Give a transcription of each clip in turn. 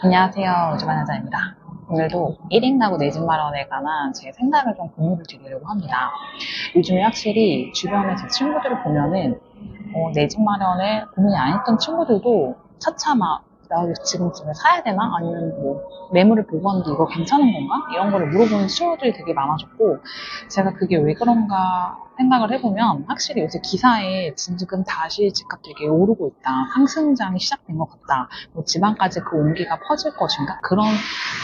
안녕하세요. 우주반야자입니다. 오늘도 1인 가구 내 집 마련에 관한 제 생각을 좀 공유를 드리려고 합니다. 요즘에 확실히 주변에 제 친구들을 보면은 내 집 마련에 고민이 안 했던 친구들도 차차 막 나 지금 집을 사야 되나? 아니면 뭐 매물을 보고 하는데 이거 괜찮은 건가? 이런 거를 물어보는 친구들이 되게 많아졌고 제가 그게 왜 그런가 생각을 해보면 확실히 요새 기사에 지금 다시 집값 되게 오르고 있다. 상승장이 시작된 것 같다. 뭐 지방까지 그 온기가 퍼질 것인가? 그런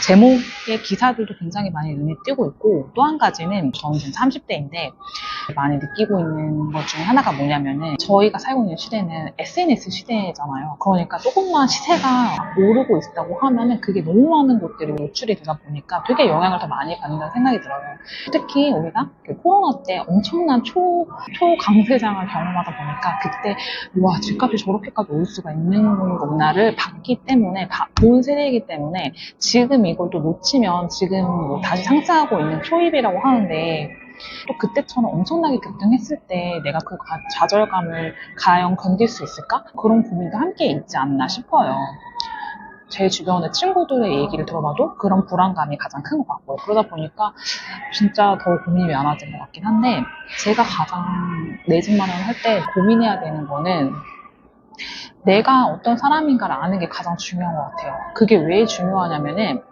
제목의 기사들도 굉장히 많이 눈에 띄고 있고 또 한 가지는 저는 지금 30대인데 많이 느끼고 있는 것 중에 하나가 뭐냐면은 저희가 살고 있는 시대는 SNS 시대잖아요. 그러니까 조금만 시세가 오르고 있다고 하면은 그게 너무 많은 곳들이 노출이 되다 보니까 되게 영향을 더 많이 받는다는 생각이 들어요. 특히 우리가 코로나 때 엄청난 초강세장을 경험하다 보니까 그때 와 집값이 저렇게까지 오를 수가 있는 거구나를 봤기 때문에 본 세대이기 때문에 지금 이걸 또 놓치면 지금 뭐 다시 상승하고 있는 초입이라고 하는데 또 그때처럼 엄청나게 급등했을 때 내가 그 좌절감을 과연 견딜 수 있을까? 그런 고민도 함께 있지 않나 싶어요. 제 주변의 친구들의 얘기를 들어봐도 그런 불안감이 가장 큰 것 같고요. 그러다 보니까 진짜 더 고민이 많아진 것 같긴 한데 제가 가장 내 집 마련할 때 고민해야 되는 거는 내가 어떤 사람인가를 아는 게 가장 중요한 것 같아요. 그게 왜 중요하냐면은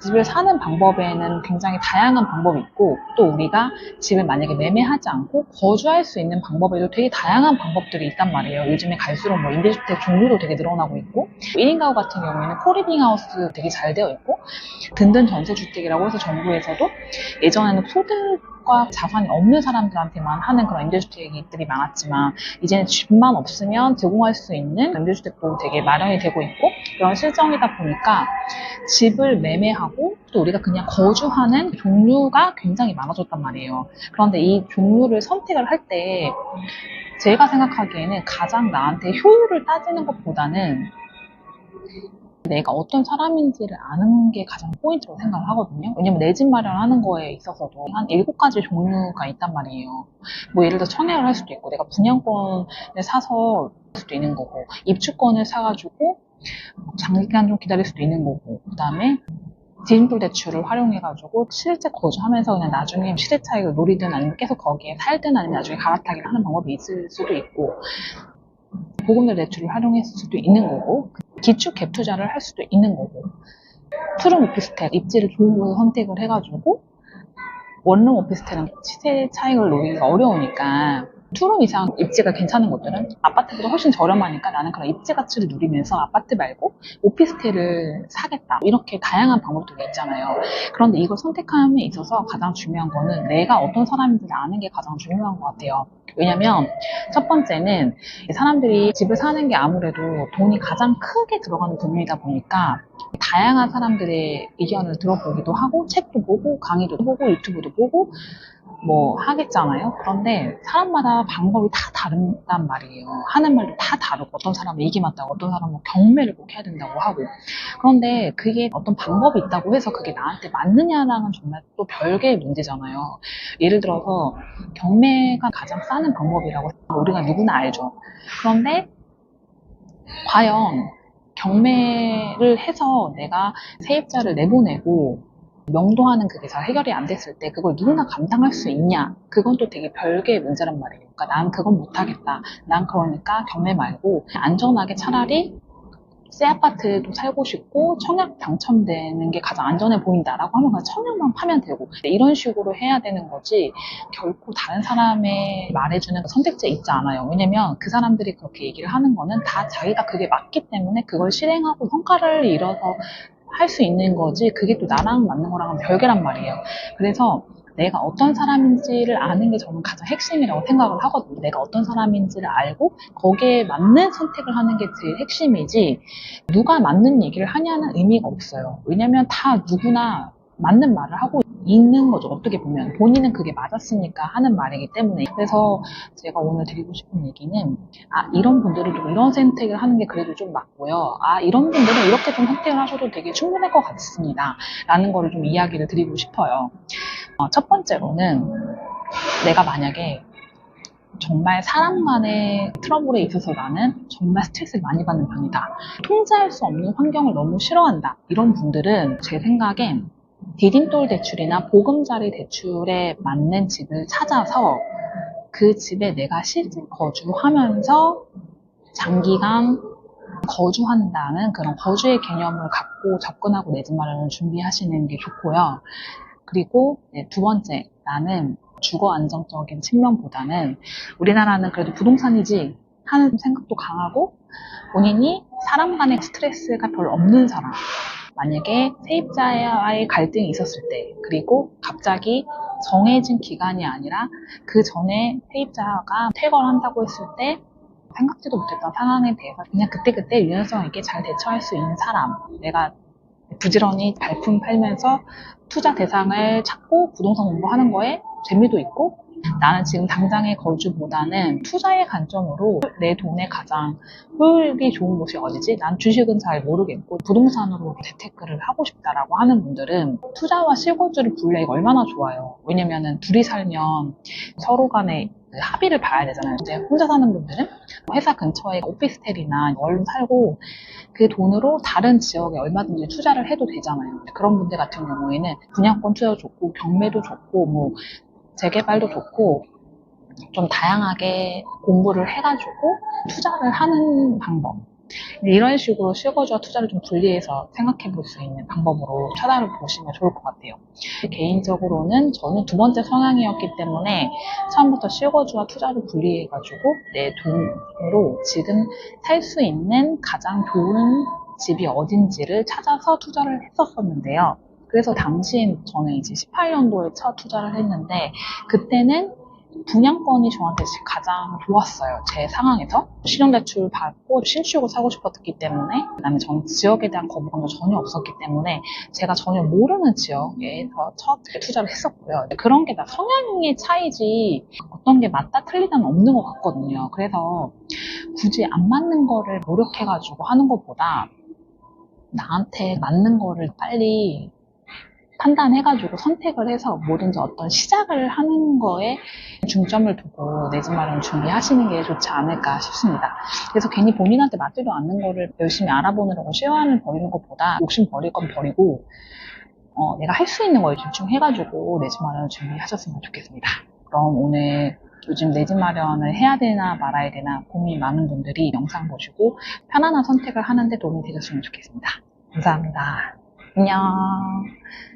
집을 사는 방법에는 굉장히 다양한 방법이 있고 또 우리가 집을 만약에 매매하지 않고 거주할 수 있는 방법에도 되게 다양한 방법들이 있단 말이에요. 요즘에 갈수록 뭐 임대주택 종류도 되게 늘어나고 있고 1인 가구 같은 경우에는 코리빙 하우스 되게 잘 되어 있고 든든 전세주택이라고 해서 정부에서도 예전에는 소득과 자산이 없는 사람들한테만 하는 그런 임대주택들이 많았지만 이제는 집만 없으면 제공할 수 있는 임대주택도 되게 마련이 되고 있고 그런 실정이다 보니까 집을 매매하고 또 우리가 그냥 거주하는 종류가 굉장히 많아졌단 말이에요. 그런데 이 종류를 선택을 할 때 제가 생각하기에는 가장 나한테 효율을 따지는 것보다는 내가 어떤 사람인지를 아는 게 가장 포인트로 생각을 하거든요. 왜냐면 내 집 마련하는 거에 있어서도 한 7가지 종류가 있단 말이에요. 뭐 예를 들어 청약을 할 수도 있고 내가 분양권을 사서 할 수도 있는 거고 입주권을 사가지고 장기간 좀 기다릴 수도 있는 거고 그 다음에 디딤돌 대출을 활용해가지고 실제 거주하면서 그냥 나중에 시세 차익을 노리든 아니면 계속 거기에 살든 아니면 나중에 갈아타기를 하는 방법이 있을 수도 있고 보금자리 대출을 활용했을 수도 있는 거고 기축 갭 투자를 할 수도 있는 거고 투룸 오피스텔 입지를 좋은 곳을 선택을 해가지고 원룸 오피스텔은 시세 차익을 노리기가 어려우니까 투룸 이상 입지가 괜찮은 곳들은 아파트보다 훨씬 저렴하니까 나는 그런 입지 가치를 누리면서 아파트 말고 오피스텔을 사겠다 이렇게 다양한 방법들이 있잖아요. 그런데 이걸 선택함에 있어서 가장 중요한 거는 내가 어떤 사람인지를 아는 게 가장 중요한 것 같아요. 왜냐면 첫 번째는 사람들이 집을 사는 게 아무래도 돈이 가장 크게 들어가는 부분이다 보니까 다양한 사람들의 의견을 들어보기도 하고 책도 보고 강의도 보고 유튜브도 보고 뭐 하겠잖아요. 그런데 사람마다 방법이 다 다른단 말이에요. 하는 말도 다 다르고 어떤 사람은 이게 맞다고 어떤 사람은 경매를 꼭 해야 된다고 하고 그런데 그게 어떤 방법이 있다고 해서 그게 나한테 맞느냐랑은 정말 또 별개의 문제잖아요. 예를 들어서 경매가 가장 싸는 방법이라고 우리가 누구나 알죠. 그런데 과연 경매를 해서 내가 세입자를 내보내고 명도하는 그게 잘 해결이 안 됐을 때 그걸 누구나 감당할 수 있냐? 그건 또 되게 별개의 문제란 말이에요. 그러니까 난 그건 못하겠다. 난 그러니까 경매 말고 안전하게 차라리 새 아파트도 살고 싶고 청약 당첨되는 게 가장 안전해 보인다라고 하면 그냥 청약만 파면 되고 이런 식으로 해야 되는 거지 결코 다른 사람의 말해주는 선택지에 있지 않아요. 왜냐면 그 사람들이 그렇게 얘기를 하는 거는 다 자기가 그게 맞기 때문에 그걸 실행하고 성과를 이뤄서 할 수 있는 거지 그게 또 나랑 맞는 거랑은 별개란 말이에요. 그래서 내가 어떤 사람인지를 아는 게 저는 가장 핵심이라고 생각을 하거든요. 내가 어떤 사람인지를 알고 거기에 맞는 선택을 하는 게 제일 핵심이지 누가 맞는 얘기를 하냐는 의미가 없어요. 왜냐면 다 누구나 맞는 말을 하고 있는 거죠. 어떻게 보면 본인은 그게 맞았으니까 하는 말이기 때문에 그래서 제가 오늘 드리고 싶은 얘기는 이런 분들은 좀 이런 선택을 하는 게 그래도 좀 맞고요. 이런 분들은 이렇게 좀 선택을 하셔도 되게 충분할 것 같습니다. 라는 거를 좀 이야기를 드리고 싶어요. 첫 번째로는 내가 만약에 정말 사람 간의 트러블에 있어서 나는 정말 스트레스를 많이 받는 편이다. 통제할 수 없는 환경을 너무 싫어한다. 이런 분들은 제 생각엔 디딤돌 대출이나 보금자리 대출에 맞는 집을 찾아서 그 집에 내가 실제 거주하면서 장기간 거주한다는 그런 거주의 개념을 갖고 접근하고 내 집 마련을 준비하시는 게 좋고요. 그리고 두 번째, 나는 주거 안정적인 측면보다는 우리나라는 그래도 부동산이지 하는 생각도 강하고 본인이 사람 간의 스트레스가 별로 없는 사람, 만약에 세입자와의 갈등이 있었을 때, 그리고 갑자기 정해진 기간이 아니라 그 전에 세입자가 퇴거를 한다고 했을 때 생각지도 못했던 상황에 대해서 그냥 그때그때 유연성 있게 잘 대처할 수 있는 사람, 내가 부지런히 발품 팔면서 투자 대상을 찾고 부동산 공부하는 거에 재미도 있고, 나는 지금 당장의 거주보다는 투자의 관점으로 내 돈에 가장 효율이 좋은 곳이 어디지? 난 주식은 잘 모르겠고 부동산으로 재테크를 하고 싶다라고 하는 분들은 투자와 실거주를 분리하기가 얼마나 좋아요. 왜냐면은 둘이 살면 서로 간에 합의를 봐야 되잖아요. 이제 혼자 사는 분들은 회사 근처에 오피스텔이나 원룸 살고 그 돈으로 다른 지역에 얼마든지 투자를 해도 되잖아요. 그런 분들 같은 경우에는 분양권 투자도 좋고 경매도 좋고 뭐 재개발도 좋고 좀 다양하게 공부를 해가지고 투자를 하는 방법, 이런 식으로 실거주와 투자를 좀 분리해서 생각해 볼 수 있는 방법으로 찾아보시면 좋을 것 같아요. 개인적으로는 저는 두 번째 성향이었기 때문에 처음부터 실거주와 투자를 분리해가지고 내 돈으로 지금 살 수 있는 가장 좋은 집이 어딘지를 찾아서 투자를 했었었는데요. 그래서 당시 저는 이제 18년도에 첫 투자를 했는데 그때는 분양권이 저한테 가장 좋았어요. 제 상황에서. 신용대출 받고 신축을 사고 싶었기 때문에, 그다음에 저는 지역에 대한 거부감도 전혀 없었기 때문에 제가 전혀 모르는 지역에서 첫 투자를 했었고요. 그런 게 다 성향의 차이지 어떤 게 맞다 틀리다는 없는 것 같거든요. 그래서 굳이 안 맞는 거를 노력해가지고 하는 것보다 나한테 맞는 거를 빨리 판단해가지고 선택을 해서 뭐든지 어떤 시작을 하는 거에 중점을 두고 내 집 마련 준비하시는 게 좋지 않을까 싶습니다. 그래서 괜히 본인한테 맞지도 않는 거를 열심히 알아보느라고 시간을 버리는 것보다 욕심 버릴 건 버리고 내가 할 수 있는 거에 집중해가지고 내 집 마련을 준비하셨으면 좋겠습니다. 그럼 오늘 요즘 내 집 마련을 해야 되나 말아야 되나 고민이 많은 분들이 영상 보시고 편안한 선택을 하는데 도움이 되셨으면 좋겠습니다. 감사합니다. 안녕.